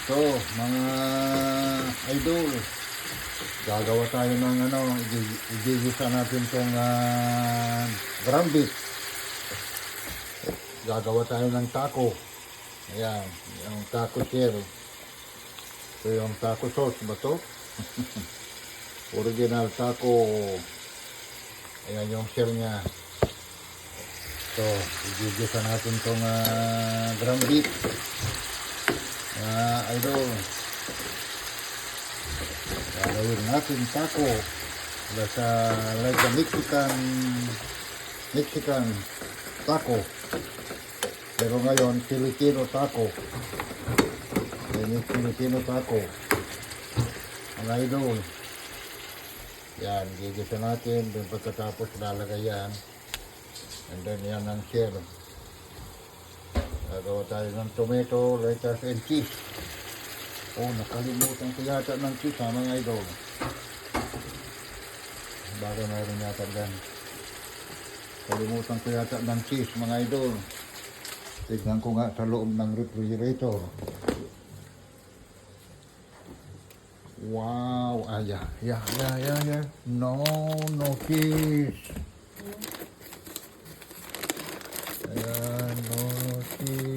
So, mga idol, gagawa tayo ng igigisa natin itong ground beef. Gagawa tayo ng taco. Ayan, yung taco shell. Ito yung taco sauce ba to? Original taco. Ayan yung shell niya. So, igigisa natin itong ground beef. Idol, gagawin natin taco. Sa like the Mexican taco. Pero ngayon, Filipino taco. Filipino taco. Mga idol. Yan, gigisa natin. Then pagkatapos lalagay yan. And then yan ang shell. Gagawa tayo ng tomato, lettuce, and cheese. Oh, nakalimutan ko yata ng cheese mga idol. Bago mayroon yata dyan. Kalimutan ko yata ng cheese mga idol. Tignan ko nga sa loob ng refrigerator. Wow! Yeah. No cheese. Ayan, no cheese.